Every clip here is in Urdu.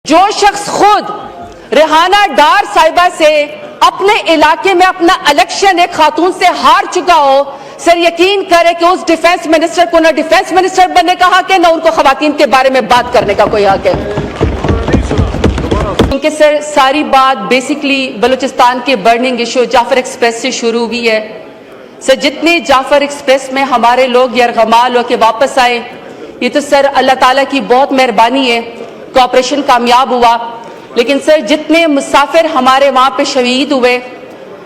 جو شخص خود ریحانہ ڈار صاحبہ سے اپنے علاقے میں اپنا الیکشن ایک خاتون سے ہار چکا ہو، سر یقین کرے کہ اس ڈیفنس منسٹر کو نہ ڈیفنس منسٹر بننے کا حق ہے، نہ ان کو خواتین کے بارے میں بات کرنے کا کوئی حق ہے. کیونکہ سر ساری بات بیسیکلی بلوچستان کے برننگ ایشو جعفر ایکسپریس سے شروع ہوئی ہے. سر جتنے جعفر ایکسپریس میں ہمارے لوگ یرغمال ہو کے واپس آئے، یہ تو سر اللہ تعالیٰ کی بہت مہربانی ہے، کوآپریشن کامیاب ہوا. لیکن سر جتنے مسافر ہمارے وہاں پہ شہید ہوئے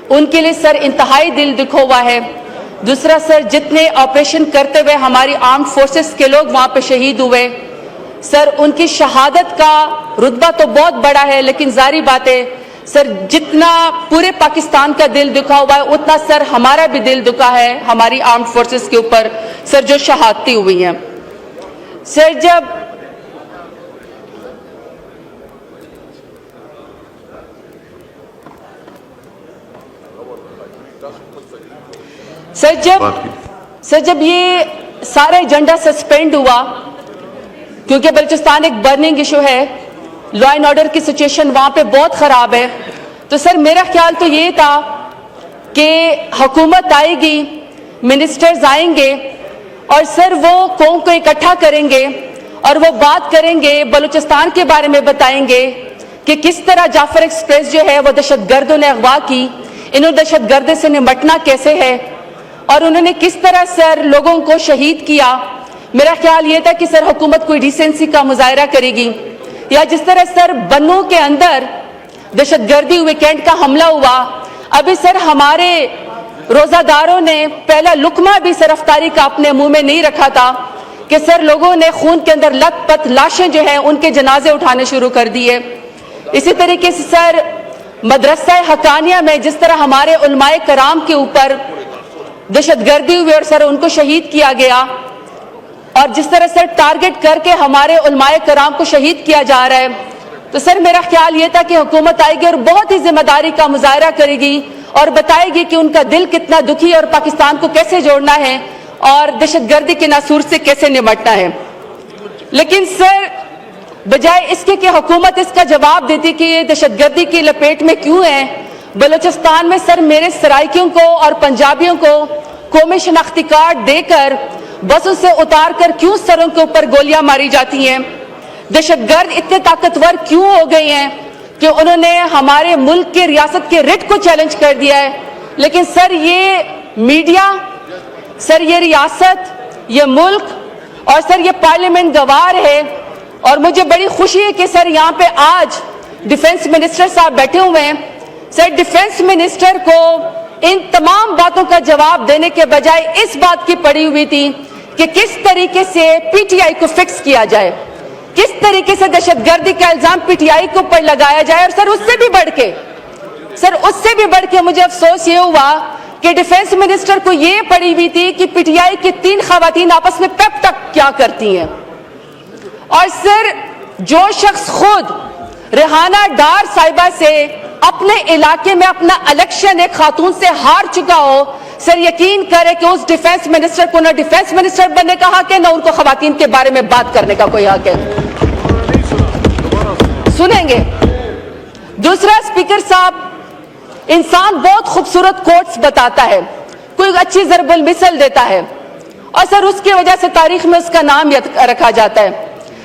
ان کے لیے سر انتہائی دل دکھا ہوا ہے. دوسرا سر جتنے آپریشن کرتے ہوئے ہماری آرمڈ فورسز کے لوگ وہاں پہ شہید ہوئے، سر ان کی شہادت کا رتبہ تو بہت بڑا ہے، لیکن ظاہری بات ہے سر جتنا پورے پاکستان کا دل دکھا ہوا ہے اتنا سر ہمارا بھی دل دکھا ہے ہماری آرمڈ فورسز کے اوپر سر جو شہادتیں ہوئی ہیں. سر جب یہ سارا ایجنڈا سسپینڈ ہوا، کیونکہ بلوچستان ایک برننگ ایشو ہے، لا اینڈ آرڈر کی سچویشن وہاں پہ بہت خراب ہے، تو سر میرا خیال تو یہ تھا کہ حکومت آئے گی، منسٹرز آئیں گے اور سر وہ قوم کو اکٹھا کریں گے اور وہ بات کریں گے، بلوچستان کے بارے میں بتائیں گے کہ کس طرح جعفر ایکسپریس جو ہے وہ دہشت گردوں نے اغوا کی، انہوں نے دہشت گردی سے نمٹنا کیسے ہے اور انہوں نے کس طرح سر لوگوں کو شہید کیا. میرا خیال یہ تھا کہ سر حکومت کوئی ڈیسنسی کا مظاہرہ کرے گی، یا جس طرح سر بنوں کے اندر دہشت گردی ویکینڈ کا حملہ ہوا، ابھی سر ہمارے روزہ داروں نے پہلا لقمہ بھی سر افطاری کا اپنے منہ میں نہیں رکھا تھا کہ سر لوگوں نے خون کے اندر لت پت لاشیں جو ہیں ان کے جنازے اٹھانے شروع کر دیے. اسی طریقے سے سر مدرسہ حقانیہ میں جس طرح ہمارے علماء کرام کے اوپر دہشت گردی ہوئی اور سر ان کو شہید کیا گیا، اور جس طرح سر ٹارگٹ کر کے ہمارے علماء کرام کو شہید کیا جا رہا ہے، تو سر میرا خیال یہ تھا کہ حکومت آئے گی اور بہت ہی ذمہ داری کا مظاہرہ کرے گی اور بتائے گی کہ ان کا دل کتنا دکھی ہے اور پاکستان کو کیسے جوڑنا ہے اور دہشت گردی کے ناسور سے کیسے نمٹنا ہے. لیکن سر بجائے اس کے کہ حکومت اس کا جواب دیتی کہ یہ دہشت گردی کی لپیٹ میں کیوں ہے، بلوچستان میں سر میرے سرائکیوں کو اور پنجابیوں کو قومی شناختی کارڈ دے کر بسوں سے اتار کر کیوں سروں کے اوپر گولیاں ماری جاتی ہیں، دہشت گرد اتنے طاقتور کیوں ہو گئے ہیں کہ انہوں نے ہمارے ملک کے ریاست کے رٹ کو چیلنج کر دیا ہے. لیکن سر یہ میڈیا، سر یہ ریاست، یہ ملک اور سر یہ پارلیمنٹ گوار ہے، اور مجھے بڑی خوشی ہے کہ سر یہاں پہ آج ڈیفنس منسٹر صاحب بیٹھے ہوئے ہیں. سر ڈیفنس منسٹر کو ان تمام باتوں کا جواب دینے کے بجائے اس بات کی پڑی ہوئی تھی کہ کس طریقے سے پی ٹی آئی کو فکس کیا جائے، کس طریقے سے دہشت گردی کا الزام پی ٹی آئی کے اوپر لگایا جائے. اور سر اس سے بھی بڑھ کے مجھے افسوس یہ ہوا کہ ڈیفنس منسٹر کو یہ پڑی ہوئی تھی کہ پی ٹی آئی کی 3 خواتین آپس میں پیپ تک کیا کرتی ہیں. اور سر جو شخص خود ریحانہ ڈار صاحبہ سے اپنے علاقے میں اپنا الیکشن ایک خاتون سے ہار چکا ہو، سر یقین کرے کہ اس ڈیفنس منسٹر کو نہ ڈیفنس منسٹر بننے کا حق ہے، نہ ان کو خواتین کے بارے میں بات کرنے کا کوئی حق ہے. سنیں گے. دوسرا، اسپیکر صاحب انسان بہت خوبصورت کوٹس بتاتا ہے، کوئی اچھی ضرب المثل دیتا ہے اور سر اس کی وجہ سے تاریخ میں اس کا نام رکھا جاتا ہے.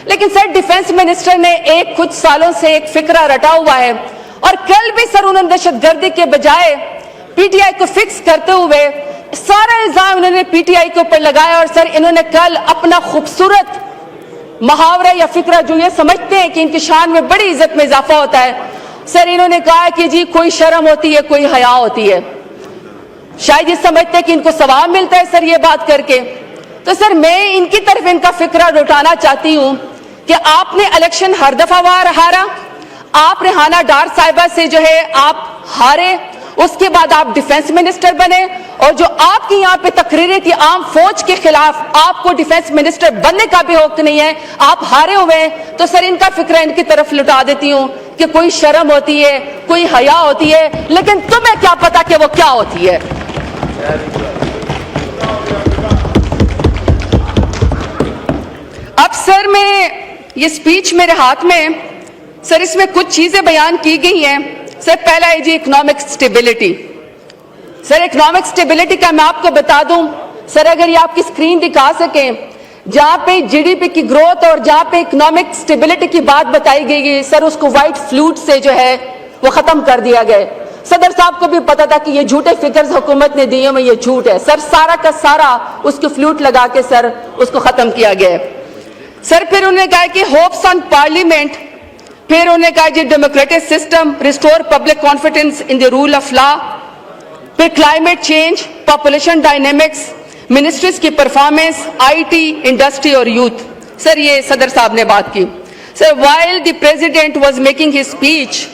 لیکن سر ڈیفنس منسٹر نے کچھ سالوں سے ایک فکرہ رٹا ہوا ہے، اور کل بھی سر انہوں نے دہشت گردی کے بجائے پی ٹی آئی کو فکس کرتے ہوئے سارا الزام انہوں نے پی ٹی آئی کے اوپر لگایا. اور سر انہوں نے کل اپنا خوبصورت محاورہ یا فکرہ جو یہ سمجھتے ہیں کہ ان کی شان میں بڑی عزت میں اضافہ ہوتا ہے، سر انہوں نے کہا کہ جی کوئی شرم ہوتی ہے، کوئی حیا ہوتی ہے. شاید یہ سمجھتے ہیں کہ ان کو ثواب ملتا ہے سر یہ بات کر کے. تو سر میں ان کی طرف ان کا فکرہ لوٹانا چاہتی ہوں کہ آپ نے الیکشن ہر دفعہ ہارا، آپ ریحانہ ڈار صاحبہ سے جو ہے آپ ہارے، اس کے بعد آپ ڈیفنس منسٹر بنے، اور جو آپ کی یہاں پہ تقریریں تھی عام فوج کے خلاف، آپ کو ڈیفنس منسٹر بننے کا بھی حق نہیں ہے، آپ ہارے ہوئے ہیں. تو سر ان کا فکرہ ان کی طرف لٹا دیتی ہوں کہ کوئی شرم ہوتی ہے، کوئی حیا ہوتی ہے، لیکن تمہیں کیا پتا کہ وہ کیا ہوتی ہے. اب سر میں یہ سپیچ میرے ہاتھ میں، سر اس میں کچھ چیزیں بیان کی گئی ہیں. سر پہلا ہے جی اکنامک سٹیبلٹی. سر اکنامک سٹیبلٹی کا میں آپ کو بتا دوں سر, اگر یہ آپ کی اسکرین دکھا سکیں, جہاں پہ جی ڈی پی کی گروتھ اور جہاں پہ اکنامک سٹیبلٹی کی بات بتائی گئی ہے سر, اس کو وائٹ فلوٹ سے جو ہے وہ ختم کر دیا گیا. صدر صاحب کو بھی پتا تھا کہ یہ جھوٹے فگرز حکومت نے دیے میں یہ جھوٹ ہے سر, سارا کا سارا اس کو فلوٹ لگا کے سر اس کو ختم کیا گیا ہے. سر پھر انہوں نے کہا کہ ہوپس آن پارلیمنٹ, پھر انہوں نے کہا جی democratic system, restore public confidence in the rule of law, پھر climate change, population dynamics, ministries کی پرفارمنس, آئی ٹی, انڈسٹری اور یوتھ. سر یہ صدر صاحب نے بات کی. Sir while the president was making his speech,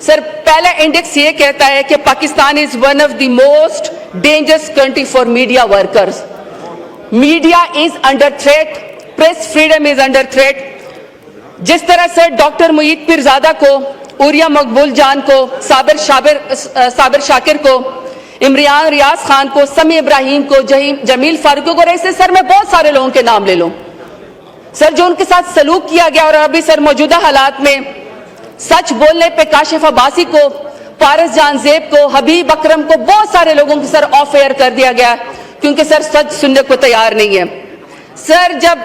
sir پہلا انڈیکس یہ کہتا ہے کہ Pakistan is one of the most dangerous country for media workers. Media is under threat, press freedom is under threat. جس طرح سر ڈاکٹر معید پیرزادہ کو, عوریہ مقبول جان کو, صابر شاکر کو, عمران ریاض خان کو, سمیع ابراہیم کو, جمیل فاروقی کو, ایسے سر میں بہت سارے لوگوں کے نام لے لوں سر جو ان کے ساتھ سلوک کیا گیا. اور ابھی سر موجودہ حالات میں سچ بولنے پہ کاشف عباسی کو, پارس جان زیب کو, حبیب اکرم کو, بہت سارے لوگوں کو سر آف ایئر کر دیا گیا کیونکہ سر سچ سننے کو تیار نہیں ہے. سر جب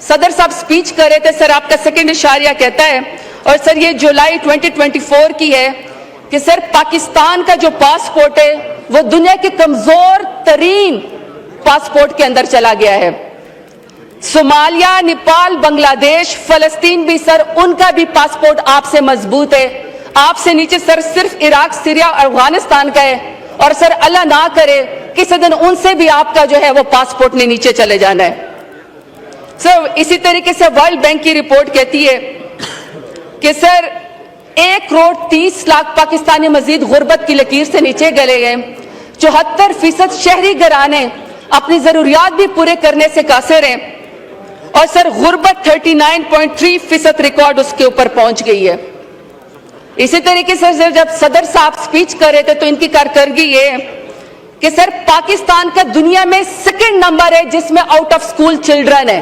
صدر صاحب سپیچ کر رہے تھے سر آپ کا سیکنڈ اشاریہ کہتا ہے, اور سر یہ جولائی 2024 کی ہے کہ سر پاکستان کا جو پاسپورٹ ہے وہ دنیا کے کمزور ترین پاسپورٹ کے اندر چلا گیا ہے. صومالیہ, نیپال, بنگلہ دیش, فلسطین بھی سر ان کا بھی پاسپورٹ آپ سے مضبوط ہے. آپ سے نیچے سر صرف عراق, سیریا اور افغانستان کا ہے. اور سر اللہ نہ کرے کسی دن ان سے بھی آپ کا جو ہے وہ پاسپورٹ نے نیچے چلے جانا ہے. سر اسی طریقے سے ورلڈ بینک کی رپورٹ کہتی ہے کہ سر 1,30,00,000 پاکستانی مزید غربت کی لکیر سے نیچے گلے گئے. 74% شہری گھرانے اپنی ضروریات بھی پورے کرنے سے قاصر ہیں. اور سر غربت 39.3% ریکارڈ اس کے اوپر پہنچ گئی ہے. اسی طریقے سے جب صدر صاحب سپیچ کر رہے تھے تو ان کی کارکردگی یہ ہے کہ سر پاکستان کا دنیا میں سیکنڈ نمبر ہے جس میں آؤٹ آف سکول چلڈرن ہے.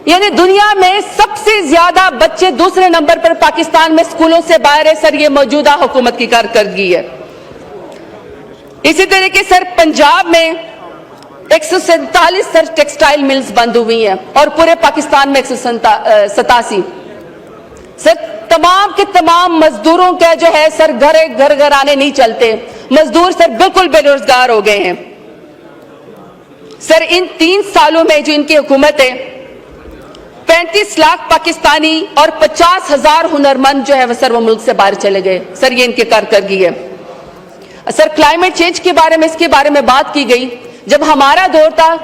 یعنی دنیا میں سب سے زیادہ بچے دوسرے نمبر پر پاکستان میں سکولوں سے باہر ہے. سر یہ موجودہ حکومت کی کارکردگی ہے. اسی طریقے سر پنجاب میں 147 سر ٹیکسٹائل ملز بند ہوئی ہیں اور پورے پاکستان میں 187. سر تمام کے تمام مزدوروں کا جو ہے سر گھر آنے نہیں چلتے. مزدور سر بالکل بے روزگار ہو گئے ہیں. سر ان 3 سالوں میں جو ان کی حکومت ہے 35 لاکھ پاکستانی اور 50,000 ہنرمند جو ہے سر وہ ملک سے باہر چلے گئے. سر یہ ان کی کارکردگی ہے. سر کلائمیٹ چینج کے بارے میں اس کے بارے میں بات کی گئی. جب ہمارا دور تھا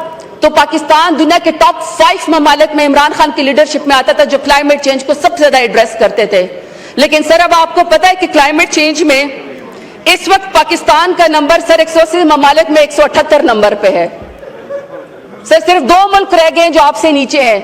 تو پاکستان دنیا کے ٹاپ 5 ممالک میں عمران خان کی لیڈرشپ میں آتا تھا جو کلائمیٹ چینج کو سب سے زیادہ ایڈریس کرتے تھے. لیکن سر اب آپ کو پتا ہے کہ کلائمیٹ چینج میں اس وقت پاکستان کا نمبر سر 180 ممالک میں 178 نمبر پہ ہے. سر صرف 2 ملک رہ گئے ہیں جو آپ سے نیچے ہیں.